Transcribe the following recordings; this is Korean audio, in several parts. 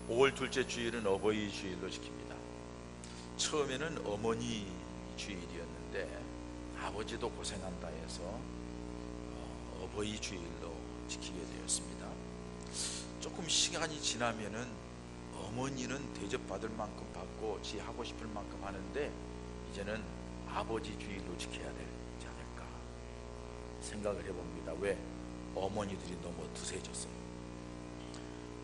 5월 둘째 주일은 어버이 주일로 지킵니다. 처음에는 어머니 주일이었는데 아버지도 고생한다 해서 어버이 주일로 지키게 되었습니다. 조금 시간이 지나면은 어머니는 대접받을 만큼 받고 지 하고 싶을 만큼 하는데 이제는 아버지 주일로 지켜야 되지 않을까 생각을 해봅니다. 왜? 어머니들이 너무 드세졌어요.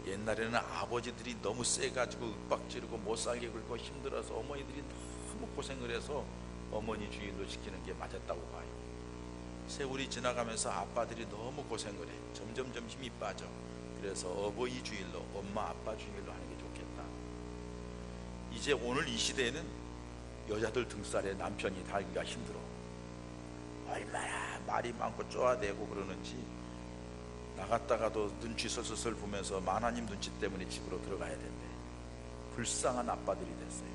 옛날에는 아버지들이 너무 세가지고 윽박지르고 못살게 굴고 힘들어서 어머니들이 너무 고생을 해서 어머니 주일로 지키는 게 맞았다고 봐요. 세월이 지나가면서 아빠들이 너무 고생을 해. 점점점 힘이 빠져. 그래서 어버이 주일로, 엄마 아빠 주일로 하는 게 좋겠다. 이제 오늘 이 시대에는 여자들 등살에 남편이 달기가 힘들어. 얼마나 말이 많고 쪼아대고 그러는지 나갔다가도 눈치 슬슬 보면서 하나님 눈치 때문에 집으로 들어가야 된대. 불쌍한 아빠들이 됐어요.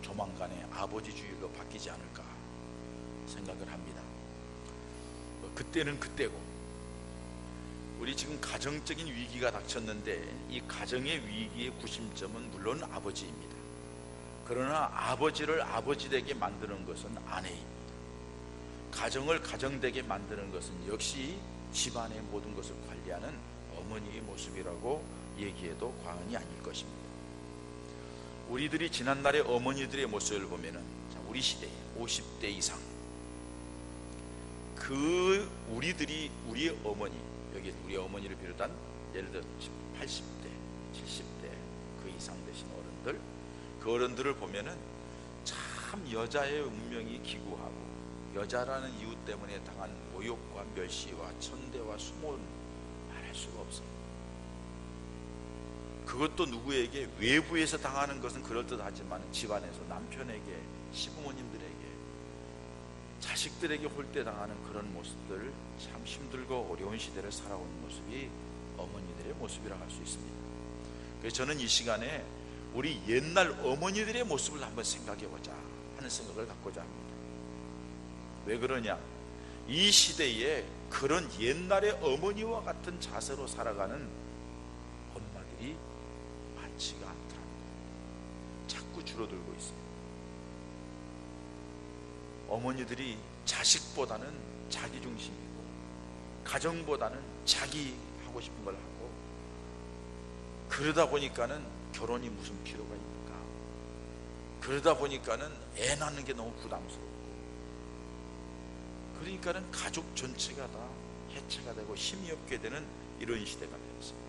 조만간에 아버지 주일로 바뀌지 않을까 생각을 합니다. 그때는 그때고, 우리 지금 가정적인 위기가 닥쳤는데 이 가정의 위기의 구심점은 물론 아버지입니다. 그러나 아버지를 아버지되게 만드는 것은 아내입니다. 가정을 가정되게 만드는 것은 역시 집안의 모든 것을 관리하는 어머니의 모습이라고 얘기해도 과언이 아닐 것입니다. 우리들이 지난날의 어머니들의 모습을 보면은, 우리 시대에 50대 이상 우리의 어머니, 여기 우리 어머니를 비롯한 예를 들어 80대 70대 그 이상 되신 어른들, 그 어른들을 보면은 참 여자의 운명이 기구하고 여자라는 이유 때문에 당한 모욕과 멸시와 천대와 수모는 말할 수가 없어요. 그것도 누구에게, 외부에서 당하는 것은 그럴듯하지만 집안에서 남편에게, 시부모님들에게, 자식들에게 홀대당하는 그런 모습들, 참 힘들고 어려운 시대를 살아온 모습이 어머니들의 모습이라 할 수 있습니다. 그래서 저는 이 시간에 우리 옛날 어머니들의 모습을 한번 생각해보자 하는 생각을 갖고자 합니다. 왜 그러냐? 이 시대에 그런 옛날의 어머니와 같은 자세로 살아가는 엄마들이 많지가 않더랍니다. 자꾸 줄어들고 있어요. 어머니들이 자식보다는 자기 중심이고 가정보다는 자기 하고 싶은 걸 하고, 그러다 보니까는 결혼이 무슨 필요가 있는가, 그러다 보니까는 애 낳는 게 너무 부담스럽고, 그러니까는 가족 전체가 다 해체가 되고 힘이 없게 되는 이런 시대가 되었습니다.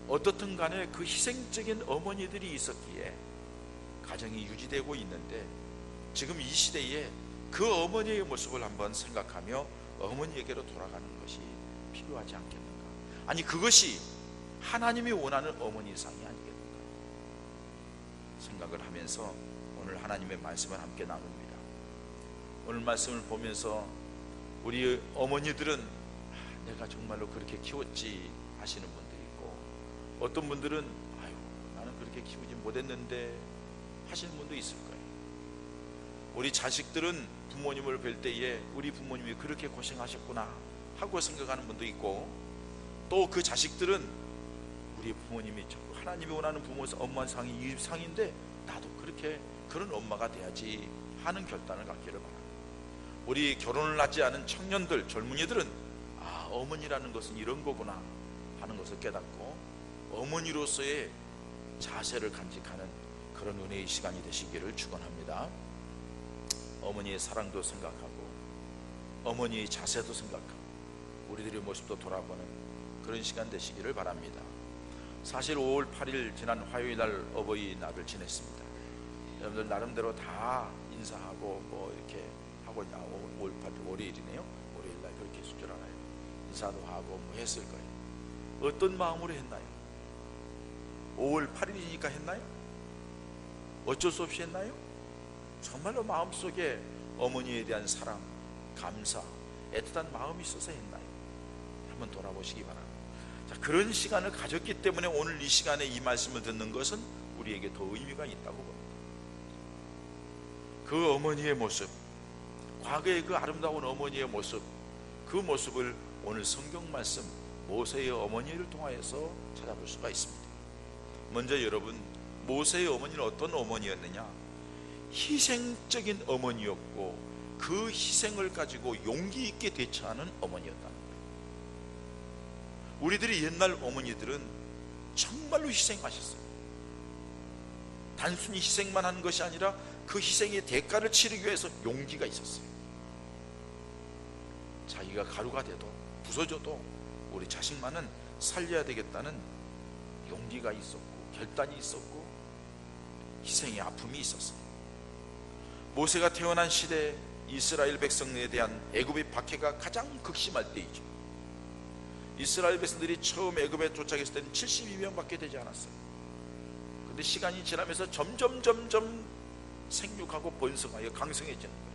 어떻든 간에 그 희생적인 어머니들이 있었기에 가정이 유지되고 있는데, 지금 이 시대에 그 어머니의 모습을 한번 생각하며 어머니에게로 돌아가는 것이 필요하지 않겠는가. 아니, 그것이 하나님이 원하는 어머니상이 아니겠는가 생각을 하면서 오늘 하나님의 말씀을 함께 나눕니다. 오늘 말씀을 보면서 우리 어머니들은 내가 정말로 그렇게 키웠지 하시는 분들이 있고, 어떤 분들은 아유 나는 그렇게 키우지 못했는데 하시는 분도 있을 거예요. 우리 자식들은 부모님을 뵐 때에 우리 부모님이 그렇게 고생하셨구나 하고 생각하는 분도 있고, 또 그 자식들은 우리 부모님이 하나님이 원하는 엄마 상이 이 상인데 나도 그렇게 그런 엄마가 돼야지 하는 결단을 갖기를 바랍니다. 우리 결혼을 하지 않은 청년들, 젊은이들은 어머니라는 것은 이런 거구나 하는 것을 깨닫고 어머니로서의 자세를 간직하는 그런 은혜의 시간이 되시기를 축원합니다. 어머니의 사랑도 생각하고 어머니의 자세도 생각하고 우리들의 모습도 돌아보는 그런 시간 되시기를 바랍니다. 사실 5월 8일 지난 화요일 날 어버이날을 지냈습니다. 여러분들 나름대로 다 인사하고 뭐 이렇게 하고, 5월 8일 월요일이네요. 월요일날 그렇게 했을 줄 알아요. 인사도 하고 뭐 했을 거예요. 어떤 마음으로 했나요? 5월 8일이니까 했나요? 어쩔 수 없이 했나요? 정말로 마음속에 어머니에 대한 사랑, 감사, 애틋한 마음이 있어서 했나요? 한번 돌아보시기 바랍니다. 자, 그런 시간을 가졌기 때문에 오늘 이 시간에 이 말씀을 듣는 것은 우리에게 더 의미가 있다고 봅니다. 그 어머니의 모습, 과거의 그 아름다운 어머니의 모습, 그 모습을 오늘 성경 말씀 모세의 어머니를 통하여서 찾아볼 수가 있습니다. 먼저 여러분, 모세의 어머니는 어떤 어머니였느냐? 희생적인 어머니였고 그 희생을 가지고 용기 있게 대처하는 어머니였다는 거예요. 우리들이 옛날 어머니들은 정말로 희생하셨어요. 단순히 희생만 하는 것이 아니라 그 희생의 대가를 치르기 위해서 용기가 있었어요. 자기가 가루가 돼도 부서져도 우리 자식만은 살려야 되겠다는 용기가 있었고 결단이 있었고 희생의 아픔이 있었어요. 모세가 태어난 시대에 이스라엘 백성에 대한 애굽의 박해가 가장 극심할 때이죠. 이스라엘 백성들이 처음 애굽에 도착했을 때는 72명밖에 되지 않았어요. 그런데 시간이 지나면서 점점 생육하고 번성하여 강성해지는 거예요.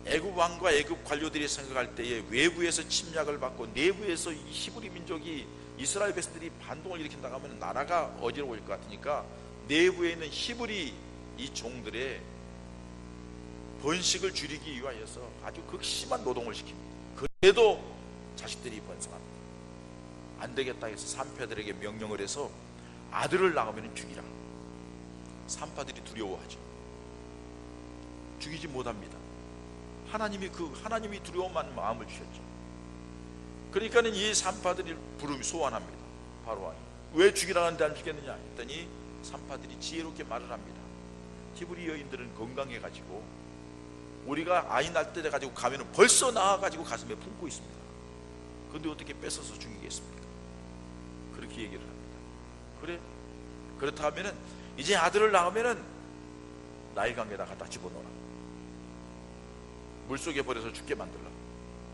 애굽 왕과 애굽 관료들이 생각할 때에 외부에서 침략을 받고 내부에서 이 히브리 민족이 이스라엘 백성들이 반동을 일으킨다고 하면 나라가 어지러울 것 같으니까 내부에 있는 히브리 이 종들의 번식을 줄이기 위하여서 아주 극심한 노동을 시킵니다. 그래도 자식들이 번성합니다. 안 되겠다 해서 산파들에게 명령을 해서 아들을 낳으면 죽이라. 산파들이 두려워하죠. 죽이지 못합니다. 하나님이 두려워한 마음을 주셨죠. 그러니까는 이 산파들이 부름이 소환합니다. 바로 왕이 왜 죽이라 하는데 안 죽겠느냐 했더니 산파들이 지혜롭게 말을 합니다. 히브리 여인들은 건강해가지고 우리가 아이 낳을 때 가지고 가면은 벌써 낳아가지고 가슴에 품고 있습니다. 그런데 어떻게 뺏어서 죽이겠습니까? 그렇게 얘기를 합니다. 그래? 그렇다 하면은 이제 아들을 낳으면은 나일강에다 갖다 집어넣어라. 물속에 버려서 죽게 만들라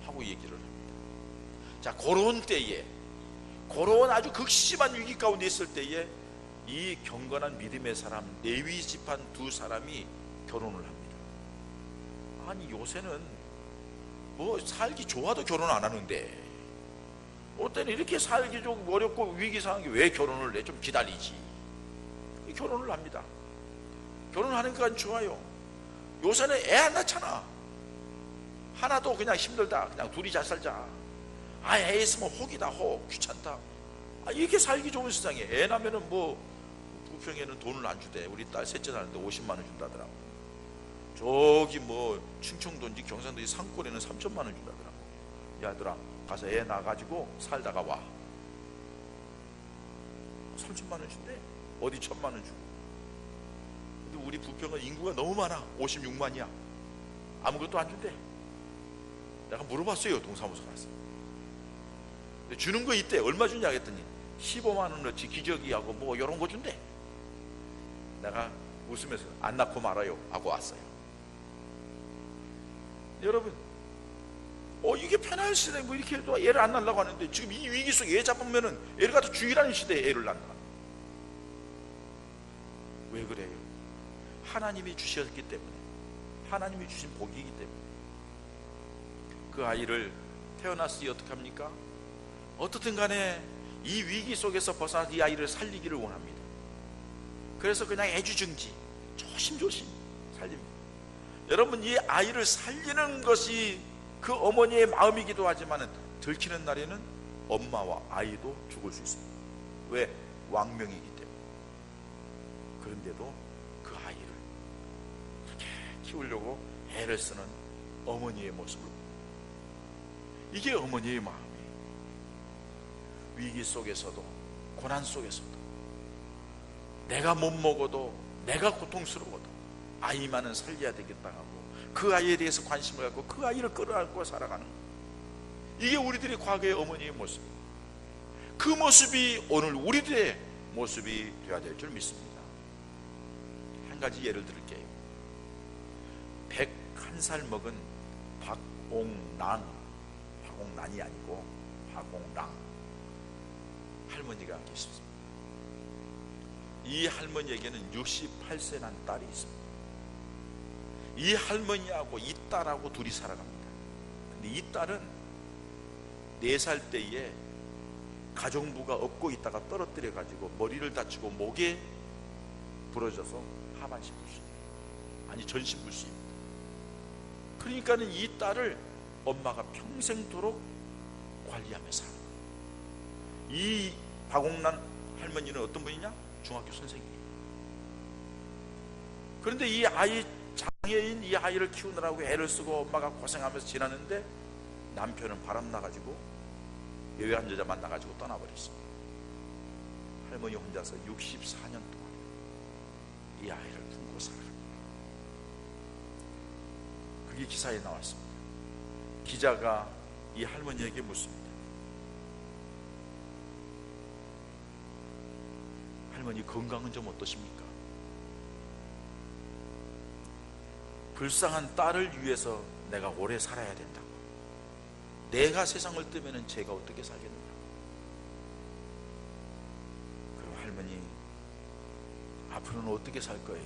하고 얘기를 합니다. 자, 그런 때에, 그런 아주 극심한 위기 가운데 있을 때에 이 경건한 믿음의 사람 레위 지파 두 사람이 결혼을 합니다. 아니 요새는 뭐 살기 좋아도 결혼 안 하는데 어때는 이렇게 살기 좀 어렵고 위기상황에 왜 결혼을 해? 좀 기다리지. 결혼을 합니다. 결혼하니까 좋아요. 요새는 애 안 낳잖아. 하나도 그냥 힘들다. 그냥 둘이 잘 살자. 아, 애 있으면 혹이다 혹 귀찮다. 아, 이렇게 살기 좋은 세상에 애 낳으면은 뭐 부평에는 돈을 안 주대. 우리 딸 셋째 사는데 50만 원 준다더라고. 저기 뭐 충청도인지 경상도인지 산골에는 3천만 원 준다더라고. 야들아 가서 애 낳아가지고 살다가 와. 3천만 원 준대. 어디 1,000만 원 주고. 근데 우리 부평은 인구가 너무 많아. 56만이야. 아무것도 안 준대. 내가 물어봤어요. 동사무소 가서. 근데 주는 거 있대. 얼마 주냐 했더니 15만 원어치 기저귀하고 뭐 이런 거 준대. 내가 웃으면서 안 낳고 말아요 하고 왔어요. 여러분, 이게 편한 시대에 뭐 이렇게 해도 애를 안 낳으려고 하는데 지금 이 위기 속에 애 잡으면은 애를 갖다 죽이라는 시대에 애를 낳는다. 왜 그래요? 하나님이 주셨기 때문에, 하나님이 주신 복이기 때문에. 그 아이를 태어났으니 어떻게 합니까? 어떻든 간에 이 위기 속에서 벗어나 이 아이를 살리기를 원합니다. 그래서 그냥 애주중지 조심조심 살립니다. 여러분, 이 아이를 살리는 것이 그 어머니의 마음이기도 하지만 들키는 날에는 엄마와 아이도 죽을 수 있습니다. 왜? 왕명이기 때문에. 그런데도 그 아이를 그렇게 키우려고 애를 쓰는 어머니의 모습을, 이게 어머니의 마음이에요. 위기 속에서도 고난 속에서도 내가 못 먹어도 내가 고통스러워도 아이만은 살려야 되겠다 하고 그 아이에 대해서 관심을 갖고 그 아이를 끌어안고 살아가는, 이게 우리들의 과거의 어머니의 모습이에요. 그 모습이 오늘 우리들의 모습이 되어야 될 줄 믿습니다. 한 가지 예를 들게요. 101살 먹은 박옥랑, 박옥란이 아니고 박옥랑 할머니가 계십니다. 이 할머니에게는 68세 난 딸이 있습니다. 이 할머니하고 이 딸하고 둘이 살아갑니다. 근데 이 딸은 4살 때에 가정부가 업고 있다가 떨어뜨려 가지고 머리를 다치고 목에 부러져서 하반신 불수, 아니 전신 불수입니다. 그러니까는 이 딸을 엄마가 평생도록 관리하며 사는 거예요. 이 박옥란 할머니는 어떤 분이냐? 중학교 선생님이에요. 그런데 이 아이, 장애인 이 아이를 키우느라고 애를 쓰고 엄마가 고생하면서 지났는데 남편은 바람 나가지고 외회한 여자 만나가지고 떠나버렸습니다. 할머니 혼자서 64년 동안 이 아이를 품고 살아갑니다. 그게 기사에 나왔습니다. 기자가 이 할머니에게 묻습니다. 할머니 건강은 좀 어떠십니까? 불쌍한 딸을 위해서 내가 오래 살아야 된다고. 내가 세상을 뜨면 제가 어떻게 살겠느냐. 그럼 할머니, 앞으로는 어떻게 살 거예요?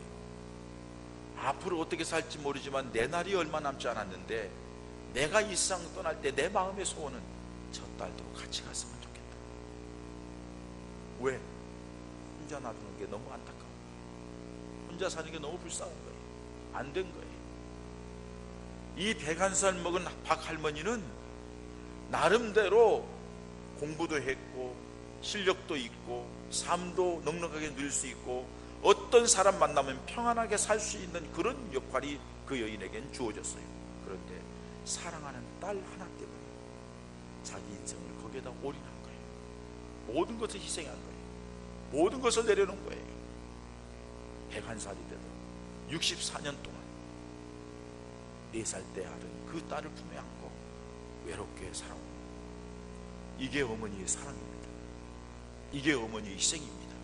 앞으로 어떻게 살지 모르지만 내 날이 얼마 남지 않았는데 내가 이 세상 떠날 때 내 마음의 소원은 저 딸도 같이 갔으면 좋겠다. 왜? 혼자 놔두는 게 너무 안타까워. 혼자 사는 게 너무 불쌍한 거예요. 안 된 거예요. 이 101살 먹은 박 할머니는 나름대로 공부도 했고 실력도 있고 삶도 넉넉하게 누릴 수 있고 어떤 사람 만나면 평안하게 살 수 있는 그런 역할이 그 여인에겐 주어졌어요. 그런데 사랑하는 딸 하나 때문에 자기 인생을 거기에다 올인한 거예요. 모든 것을 희생한 거예요. 모든 것을 내려놓은 거예요. 101살이 돼도 64년 동안 4살 때 아른 그 딸을 품에 안고 외롭게 살아온, 이게 어머니의 사랑입니다. 이게 어머니의 희생입니다.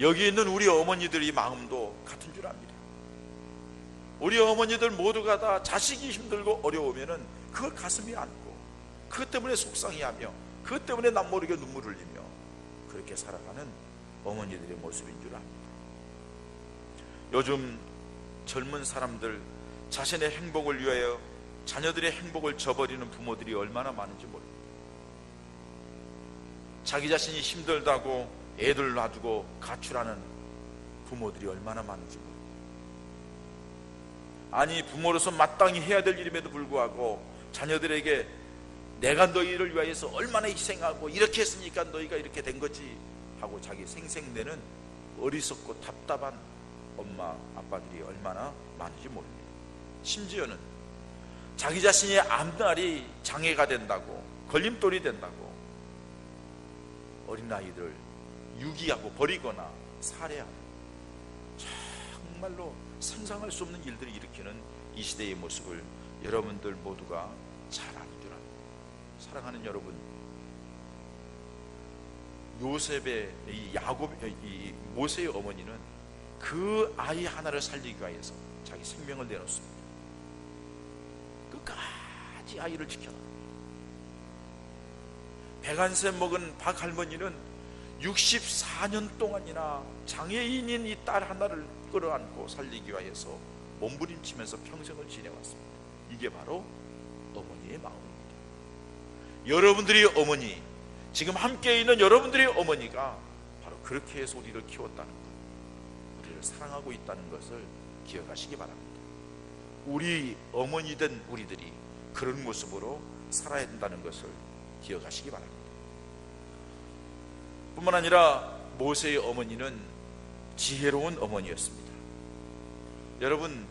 여기 있는 우리 어머니들의 마음도 같은 줄 압니다. 우리 어머니들 모두가 다 자식이 힘들고 어려우면은 그걸 가슴에 안고 그것 때문에 속상해하며 그것 때문에 남모르게 눈물을 흘리며 그렇게 살아가는 어머니들의 모습인 줄 압니다. 요즘 젊은 사람들 자신의 행복을 위하여 자녀들의 행복을 저버리는 부모들이 얼마나 많은지 모릅니다. 자기 자신이 힘들다고 애들 놔두고 가출하는 부모들이 얼마나 많은지 모릅니다. 아니, 부모로서 마땅히 해야 될 일임에도 불구하고 자녀들에게 내가 너희를 위하여서 얼마나 희생하고 이렇게 했으니까 너희가 이렇게 된 거지 하고 자기 생색내는 어리석고 답답한 엄마 아빠들이 얼마나 많은지 모릅니다. 심지어는 자기 자신의 앞날이 장애가 된다고, 걸림돌이 된다고 어린아이들 유기하고 버리거나 살해하는, 정말로 상상할 수 없는 일들을 일으키는 이 시대의 모습을 여러분들 모두가 잘 아는 줄 압니다. 사랑하는 여러분, 요셉의 이 모세의 어머니는 그 아이 하나를 살리기 위해서 자기 생명을 내놓습니다. 끝까지 아이를 지켜라. 101세 먹은 박 할머니는 64년 동안이나 장애인인 이 딸 하나를 끌어안고 살리기 위해서 몸부림치면서 평생을 지내왔습니다. 이게 바로 어머니의 마음입니다. 여러분들이 어머니, 지금 함께 있는 여러분들의 어머니가 바로 그렇게 해서 우리를 키웠다는 것, 우리를 사랑하고 있다는 것을 기억하시기 바랍니다. 우리 어머니 된 우리들이 그런 모습으로 살아야 된다는 것을 기억하시기 바랍니다. 뿐만 아니라 모세의 어머니는 지혜로운 어머니였습니다. 여러분,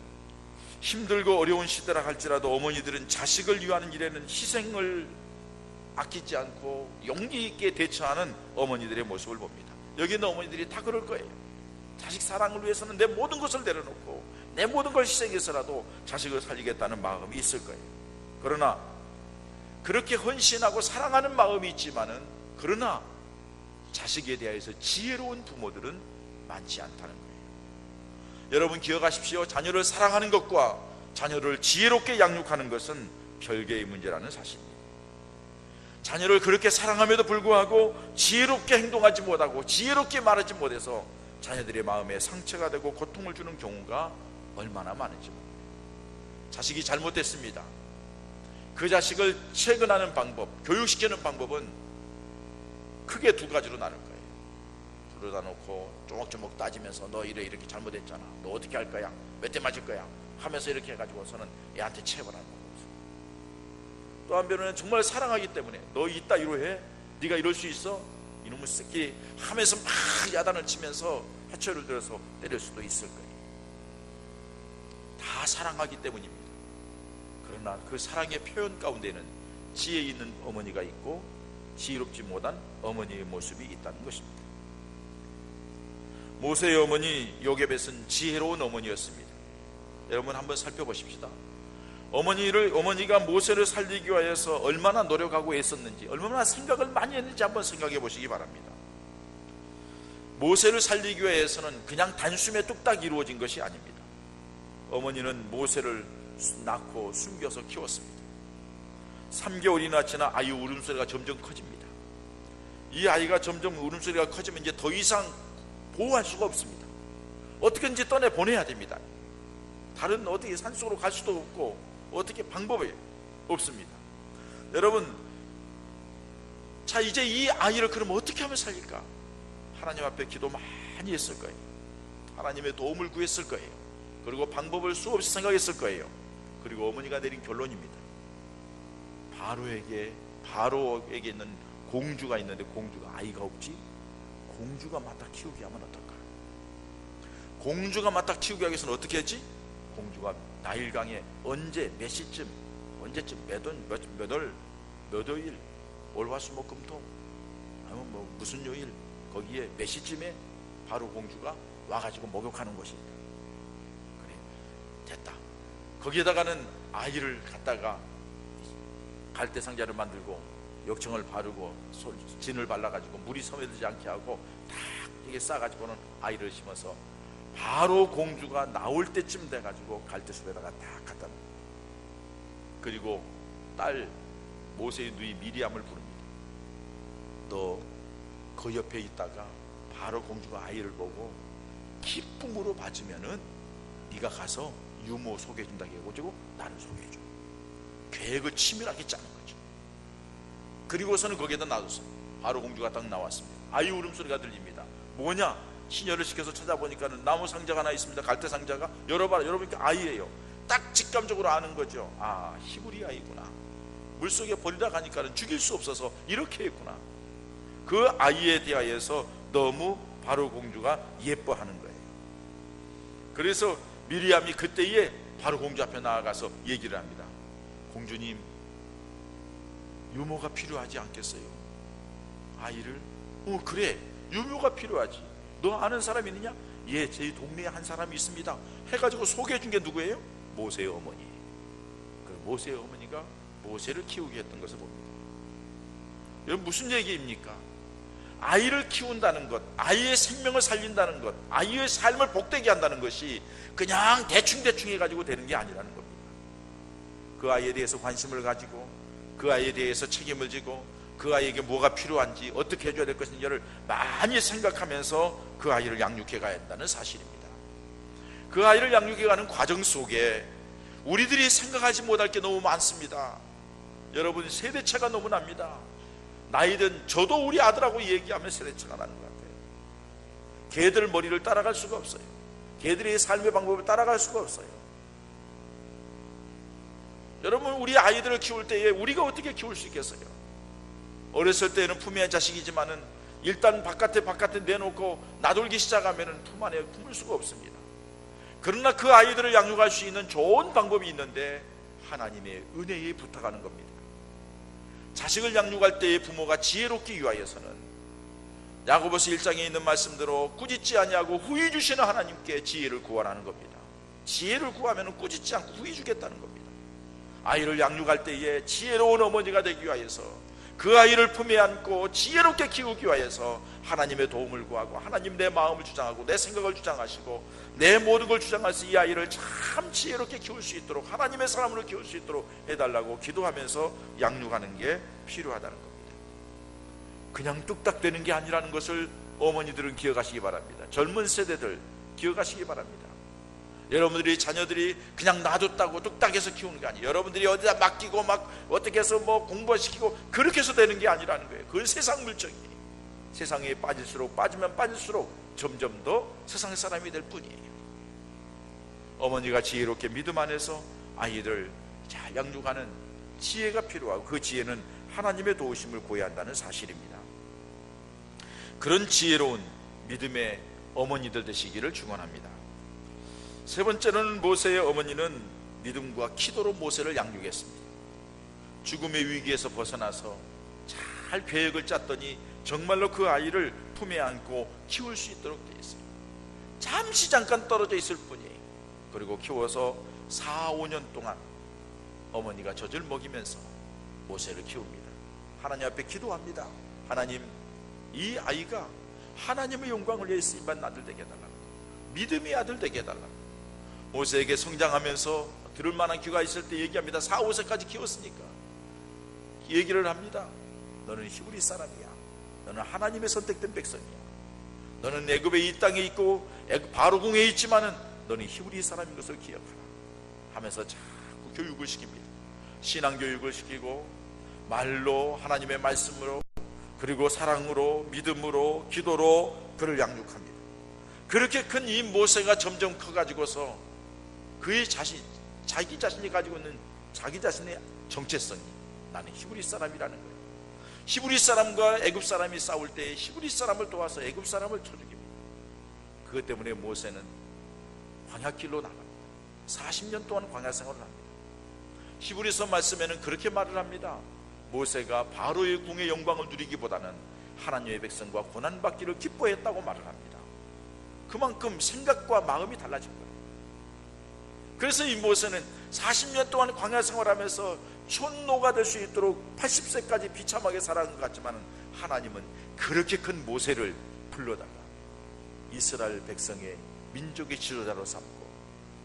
힘들고 어려운 시대라 할지라도 어머니들은 자식을 위하는 일에는 희생을 아끼지 않고 용기 있게 대처하는 어머니들의 모습을 봅니다. 여기 있는 어머니들이 다 그럴 거예요. 자식 사랑을 위해서는 내 모든 것을 내려놓고 내 모든 걸 희생해서라도 자식을 살리겠다는 마음이 있을 거예요. 그러나 그렇게 헌신하고 사랑하는 마음이 있지만은, 그러나 자식에 대해서 지혜로운 부모들은 많지 않다는 거예요. 여러분 기억하십시오. 자녀를 사랑하는 것과 자녀를 지혜롭게 양육하는 것은 별개의 문제라는 사실입니다. 자녀를 그렇게 사랑함에도 불구하고 지혜롭게 행동하지 못하고 지혜롭게 말하지 못해서 자녀들의 마음에 상처가 되고 고통을 주는 경우가 얼마나 많은지 모릅니다. 자식이 잘못됐습니다. 그 자식을 채근하는 방법, 교육시키는 방법은 크게 두 가지로 나눌 거예요. 불러다 놓고 조목조목 따지면서 너 이렇게 잘못했잖아, 너 어떻게 할 거야, 몇 대 맞을 거야 하면서 이렇게 해가지고서는 애한테 체벌하는 거고, 또 한편으로는 정말 사랑하기 때문에 너 이따위로 해, 네가 이럴 수 있어, 이놈의 새끼 하면서 막 야단을 치면서 해초를 들어서 때릴 수도 있을 거예요. 다 사랑하기 때문입니다. 그러나 그 사랑의 표현 가운데는 지혜 있는 어머니가 있고 지혜롭지 못한 어머니의 모습이 있다는 것입니다. 모세의 어머니 요게벳은 지혜로운 어머니였습니다. 여러분 한번 살펴보십시다. 어머니가 모세를 살리기 위해서 얼마나 노력하고 애썼는지, 얼마나 생각을 많이 했는지 한번 생각해 보시기 바랍니다. 모세를 살리기 위해서는 그냥 단숨에 뚝딱 이루어진 것이 아닙니다. 어머니는 모세를 낳고 숨겨서 키웠습니다. 3개월이나 지나 아이 울음소리가 점점 커집니다. 이 아이가 점점 울음소리가 커지면 이제 더 이상 보호할 수가 없습니다. 어떻게든지 떠내보내야 됩니다. 다른 어떻게 산속으로 갈 수도 없고 어떻게 방법이 없습니다. 여러분, 자 이제 이 아이를 그럼 어떻게 하면 살릴까? 하나님 앞에 기도 많이 했을 거예요. 하나님의 도움을 구했을 거예요. 그리고 방법을 수없이 생각했을 거예요. 그리고 어머니가 내린 결론입니다. 바로에게 있는 공주가 있는데 공주가 아이가 없지? 공주가 맡아 키우게 하면 어떨까? 공주가 맡아 키우게 하기 위해서는 어떻게 했지? 공주가 나일강에 언제 몇 시쯤 언제쯤 몇 월일 월화수목금토 아니면 뭐 무슨 요일 거기에 몇 시쯤에 바로 공주가 와가지고 목욕하는 것이다. 그래 됐다. 거기에다가는 아이를 갖다가 갈대상자를 만들고 역청을 바르고 진을 발라가지고 물이 스며들지 않게 하고 딱 이게 싸가지고는 아이를 심어서 바로 공주가 나올 때쯤 돼가지고 갈대숲에다가 딱 갖다 놓습니다. 그리고 딸 모세의 누이 미리암을 부릅니다. 너 그 옆에 있다가 바로 공주가 아이를 보고 기쁨으로 봐주면은 네가 가서 유모 소개해준다고 해가지고 나를 소개해줘. 계획을 치밀하게 짜는 거죠. 그리고서는 거기에다 놔뒀어요. 바로 공주가 딱 나왔습니다. 아이 울음소리가 들립니다. 뭐냐? 시녀를 시켜서 찾아보니까는 나무 상자가 하나 있습니다. 갈대 상자가 열어봐라. 열어보니까 아이예요. 딱 직감적으로 아는 거죠. 아, 히브리 아이구나. 물속에 버리다 가니까는 죽일 수 없어서 이렇게 했구나. 그 아이에 대하여서 너무 바로 공주가 예뻐하는 거예요. 그래서 미리암이 그때에 바로 공주 앞에 나아가서 얘기를 합니다. 공주님, 유모가 필요하지 않겠어요? 아이를? 그래, 유모가 필요하지. 너 아는 사람 있느냐? 예, 제 동네에 한 사람이 있습니다. 해가지고 소개해 준 게 누구예요? 모세의 어머니. 그 모세의 어머니가 모세를 키우게 했던 것을 봅니다. 여러분, 무슨 얘기입니까? 아이를 키운다는 것, 아이의 생명을 살린다는 것, 아이의 삶을 복되게 한다는 것이 그냥 대충 해가지고 되는 게 아니라는 겁니다. 그 아이에 대해서 관심을 가지고 그 아이에 대해서 책임을 지고 그 아이에게 뭐가 필요한지 어떻게 해줘야 될 것인지를 많이 생각하면서 그 아이를 양육해 가야 한다는 사실입니다. 그 아이를 양육해 가는 과정 속에 우리들이 생각하지 못할 게 너무 많습니다. 여러분, 세대차가 너무 납니다. 나이든 저도 우리 아들하고 얘기하면 세대차가 나는 것 같아요. 걔들 머리를 따라갈 수가 없어요. 걔들의 삶의 방법을 따라갈 수가 없어요. 여러분, 우리 아이들을 키울 때에 우리가 어떻게 키울 수 있겠어요? 어렸을 때는 품의 자식이지만은 일단 바깥에 내놓고 나돌기 시작하면은 품 안에 품을 수가 없습니다. 그러나 그 아이들을 양육할 수 있는 좋은 방법이 있는데 하나님의 은혜에 부탁하는 겁니다. 자식을 양육할 때의 부모가 지혜롭기 위하여서는 야고보서 1장에 있는 말씀대로 꾸짖지 아니하고 후히 주시는 하나님께 지혜를 구하라는 겁니다. 지혜를 구하면 꾸짖지 않고 후히 주겠다는 겁니다. 아이를 양육할 때에 지혜로운 어머니가 되기 위하여서 그 아이를 품에 안고 지혜롭게 키우기 위하여서 하나님의 도움을 구하고 하나님 내 마음을 주장하고 내 생각을 주장하시고 내 모든 걸 주장해서 이 아이를 참 지혜롭게 키울 수 있도록 하나님의 사람으로 키울 수 있도록 해달라고 기도하면서 양육하는 게 필요하다는 겁니다. 그냥 뚝딱 되는 게 아니라는 것을 어머니들은 기억하시기 바랍니다. 젊은 세대들 기억하시기 바랍니다. 여러분들이 자녀들이 그냥 놔뒀다고 뚝딱해서 키우는 게 아니에요. 여러분들이 어디다 맡기고 막 어떻게 해서 뭐 공부시키고 그렇게 해서 되는 게 아니라는 거예요. 그건 세상 물정이에요. 세상에 빠지면 빠질수록 점점 더 세상 사람이 될 뿐이에요. 어머니가 지혜롭게 믿음 안에서 아이들 잘 양육하는 지혜가 필요하고 그 지혜는 하나님의 도우심을 구해야 한다는 사실입니다. 그런 지혜로운 믿음의 어머니들 되시기를 축원합니다. 세 번째로는 모세의 어머니는 믿음과 기도로 모세를 양육했습니다. 죽음의 위기에서 벗어나서 잘 계획을 짰더니 정말로 그 아이를 품에 안고 키울 수 있도록 되어 있어요. 잠깐 떨어져 있을 뿐이에요. 그리고 키워서 4, 5년 동안 어머니가 젖을 먹이면서 모세를 키웁니다. 하나님 앞에 기도합니다. 하나님, 이 아이가 하나님의 영광을 위해 쓰임받는 아들 되게 해달라고, 믿음의 아들 되게 해달라고. 모세에게 성장하면서 들을 만한 귀가 있을 때 얘기합니다. 4, 5세까지 키웠으니까 얘기를 합니다. 너는 히브리 사람이야. 너는 하나님의 선택된 백성이야. 너는 애굽의 이 땅에 있고 바로 궁에 있지만은 너는 히브리 사람인 것을 기억하라 하면서 자꾸 교육을 시킵니다. 신앙 교육을 시키고 말로, 하나님의 말씀으로, 그리고 사랑으로, 믿음으로, 기도로 그를 양육합니다. 그렇게 큰 이 모세가 점점 커가지고서 그의 자기 자신이 가지고 있는 자기 자신의 정체성이 나는 히브리 사람이라는 거예요. 히브리 사람과 애굽 사람이 싸울 때 히브리 사람을 도와서 애굽 사람을 쳐 죽입니다. 그것 때문에 모세는 광야길로 나갑니다. 40년 동안 광야 생활을 합니다. 히브리서 말씀에는 그렇게 말을 합니다. 모세가 바로의 궁의 영광을 누리기보다는 하나님의 백성과 고난받기를 기뻐했다고 말을 합니다. 그만큼 생각과 마음이 달라진 거예요. 그래서 이 모세는 40년 동안 광야 생활하면서 촌노가 될 수 있도록 80세까지 비참하게 살아간 것 같지만 하나님은 그렇게 큰 모세를 불러다가 이스라엘 백성의 민족의 지도자로 삼고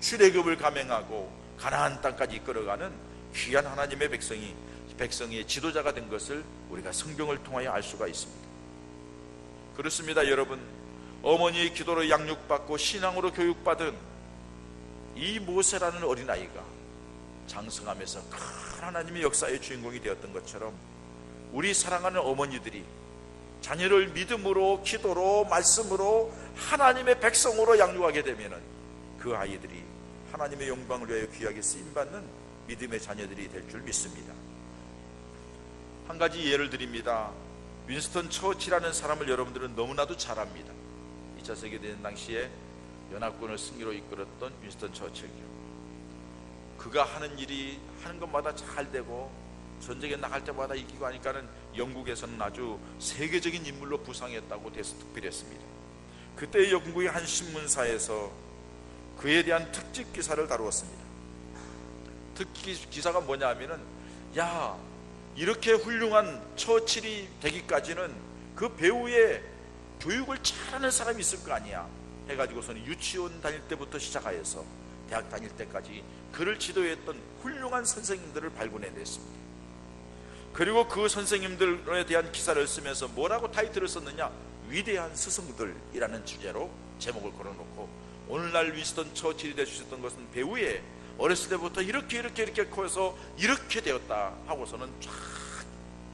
출애굽을 감행하고 가나안 땅까지 이끌어가는 귀한 하나님의 백성의 지도자가 된 것을 우리가 성경을 통하여 알 수가 있습니다. 그렇습니다. 여러분, 어머니의 기도로 양육받고 신앙으로 교육받은 이 모세라는 어린아이가 장성하면서 큰 하나님의 역사의 주인공이 되었던 것처럼 우리 사랑하는 어머니들이 자녀를 믿음으로, 기도로, 말씀으로 하나님의 백성으로 양육하게 되면 그 아이들이 하나님의 영광을 위하여 귀하게 쓰임받는 믿음의 자녀들이 될 줄 믿습니다. 한 가지 예를 드립니다. 윈스턴 처칠이라는 사람을 여러분들은 너무나도 잘 압니다. 2차 세계대전 당시에 연합군을 승리로 이끌었던 윈스턴 처칠이요. 그가 하는 일이 하는 것마다 잘 되고 전쟁에 나갈 때마다 이기고 하니까는 영국에서는 아주 세계적인 인물로 부상했다고 대서특필했습니다. 그때 영국의 한 신문사에서 그에 대한 특집 기사를 다루었습니다. 특집 기사가 뭐냐 하면은, 야, 이렇게 훌륭한 처칠이 되기까지는 그 배우의 교육을 잘하는 사람이 있을 거 아니야 해가지고서는 유치원 다닐 때부터 시작하여서 대학 다닐 때까지 그를 지도했던 훌륭한 선생님들을 발굴해냈습니다. 그리고 그 선생님들에 대한 기사를 쓰면서 뭐라고 타이틀을 썼느냐, 위대한 스승들이라는 주제로 제목을 걸어놓고, 오늘날 윈스턴 처칠이 되셨던 것은 배우의 어렸을 때부터 이렇게 커서 이렇게 되었다 하고서는 쫙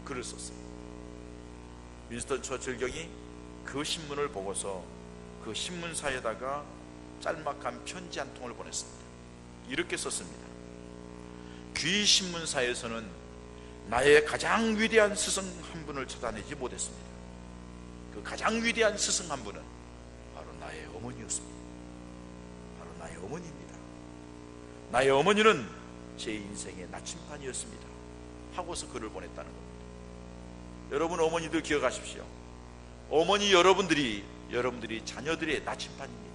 글을 썼어요. 윈스턴 처칠 경이 그 신문을 보고서 그 신문사에다가 짤막한 편지 한 통을 보냈습니다. 이렇게 썼습니다. 귀 신문사에서는 나의 가장 위대한 스승 한 분을 찾아내지 못했습니다. 그 가장 위대한 스승 한 분은 바로 나의 어머니였습니다. 바로 나의 어머니입니다. 나의 어머니는 제 인생의 나침반이었습니다 하고서 글을 보냈다는 겁니다. 여러분, 어머니들 기억하십시오. 어머니 여러분들이 자녀들의 나침반입니다.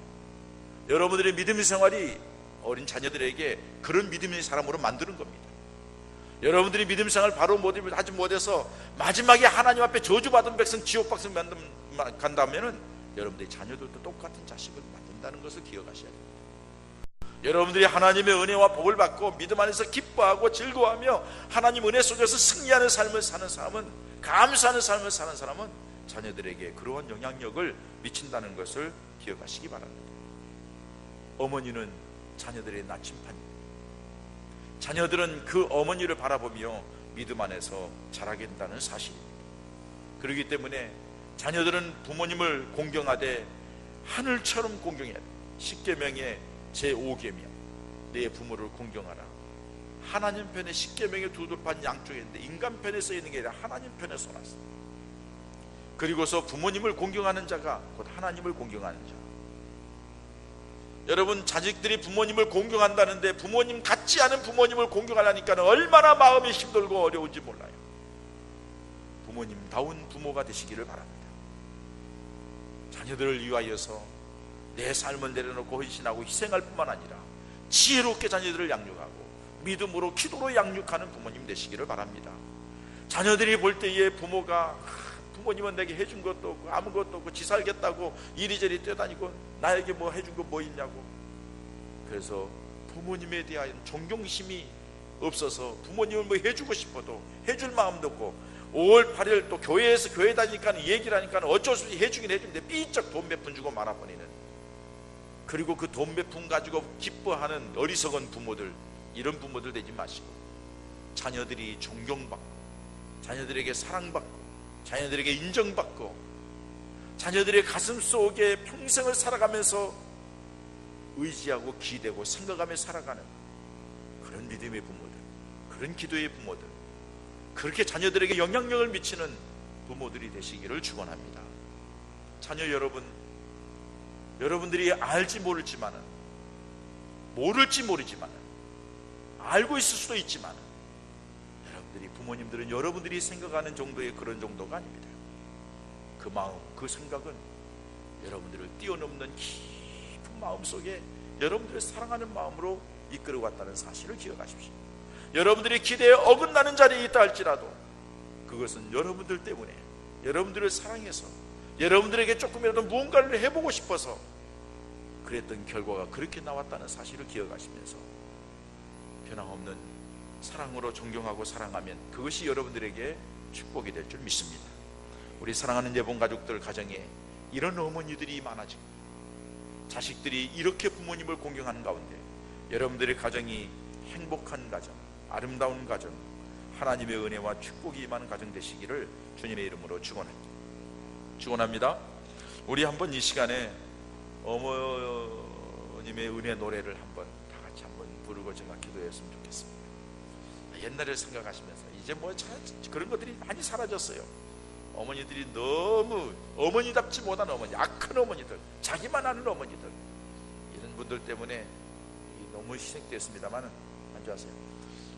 여러분들의 믿음의 생활이 어린 자녀들에게 그런 믿음의 사람으로 만드는 겁니다. 여러분들이 믿음 생활을 바로 하지 못해서 마지막에 하나님 앞에 저주받은 백성, 지옥 백성 간다면은 여러분들의 자녀들도 똑같은 자식을 만든다는 것을 기억하셔야 됩니다. 여러분들이 하나님의 은혜와 복을 받고 믿음 안에서 기뻐하고 즐거워하며 하나님 은혜 속에서 승리하는 삶을 사는 사람은, 감사하는 삶을 사는 사람은 자녀들에게 그러한 영향력을 미친다는 것을 기억하시기 바랍니다. 어머니는 자녀들의 나침반입니다. 자녀들은 그 어머니를 바라보며 믿음 안에서 자라게 된다는 사실입니다. 그렇기 때문에 자녀들은 부모님을 공경하되 하늘처럼 공경해야 돼요. 십계명의 제5계명, 내 부모를 공경하라. 하나님 편에 십계명의 두 돌판 양쪽에 있는데 인간 편에 써 있는 게 아니라 하나님 편에 써놨어요. 그리고서 부모님을 공경하는 자가 곧 하나님을 공경하는 자. 여러분, 자식들이 부모님을 공경한다는데 부모님 같지 않은 부모님을 공경하려니까 얼마나 마음이 힘들고 어려운지 몰라요. 부모님다운 부모가 되시기를 바랍니다. 자녀들을 위하여서 내 삶을 내려놓고 헌신하고 희생할 뿐만 아니라 지혜롭게 자녀들을 양육하고 믿음으로 기도로 양육하는 부모님 되시기를 바랍니다. 자녀들이 볼 때에 부모가 부모님은 내게 해준 것도 없고 아무것도 없고 지 살겠다고 이리저리 뛰어다니고 나에게 뭐 해준 거 뭐 있냐고, 그래서 부모님에 대한 존경심이 없어서 부모님을 뭐 해주고 싶어도 해줄 마음도 없고 5월 8일 또 교회에서 교회 다니니까 얘기를 하니까 어쩔 수 없이 해주긴 해주는데 삐쩍 돈 몇 푼 주고 말아버리는, 그리고 그 돈 몇 푼 가지고 기뻐하는 어리석은 부모들, 이런 부모들 되지 마시고 자녀들이 존경받고 자녀들에게 사랑받고 자녀들에게 인정받고 자녀들의 가슴 속에 평생을 살아가면서 의지하고 기대고 생각하며 살아가는 그런 믿음의 부모들, 그런 기도의 부모들, 그렇게 자녀들에게 영향력을 미치는 부모들이 되시기를 축원합니다. 자녀 여러분, 여러분들이 알지 모를지 모르지만 알고 있을 수도 있지만 여러분들이, 부모님들은 여러분들이 생각하는 정도의 그런 정도가 아닙니다. 그 마음, 그 생각은 여러분들을 뛰어넘는 깊은 마음속에 여러분들을 사랑하는 마음으로 이끌어왔다는 사실을 기억하십시오. 여러분들이 기대에 어긋나는 자리에 있다 할지라도 그것은 여러분들 때문에, 여러분들을 사랑해서 여러분들에게 조금이라도 무언가를 해보고 싶어서 그랬던 결과가 그렇게 나왔다는 사실을 기억하시면서 변함없는 사랑으로 존경하고 사랑하면 그것이 여러분들에게 축복이 될 줄 믿습니다. 우리 사랑하는 예본 가족들 가정에 이런 어머니들이 많아지고 자식들이 이렇게 부모님을 공경하는 가운데 여러분들의 가정이 행복한 가정, 아름다운 가정, 하나님의 은혜와 축복이 임하는 가정 되시기를 주님의 이름으로 축원합니다. 우리 한번 이 시간에 어머님의 은혜 노래를 한번 다 같이 한번 부르고 제가 기도했으면 좋겠습니다. 옛날을 생각하시면서 이제 뭐 그런 것들이 많이 사라졌어요. 어머니들이 너무 어머니답지 못한 어머니, 악한 어머니들, 자기만 아는 어머니들, 이런 분들 때문에 너무 희생되었습니다만 안주하세요.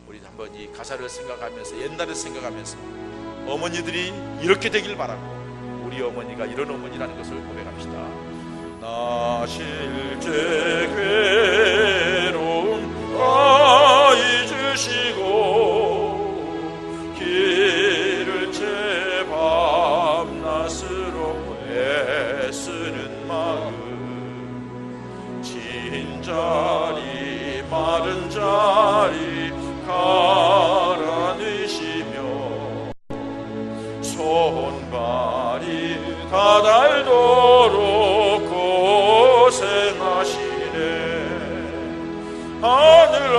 우리 한번 이 가사를 생각하면서, 옛날을 생각하면서 어머니들이 이렇게 되길 바라고 우리 어머니가 이런 어머니라는 것을 고백합시다. 나 실제 괴로움 아이 주시고 길을 제 밤낮으로 애쓰는 마음, 진자리 마른 자리 가라앉으시며 손발이 다닳도록 고생하시네. 하늘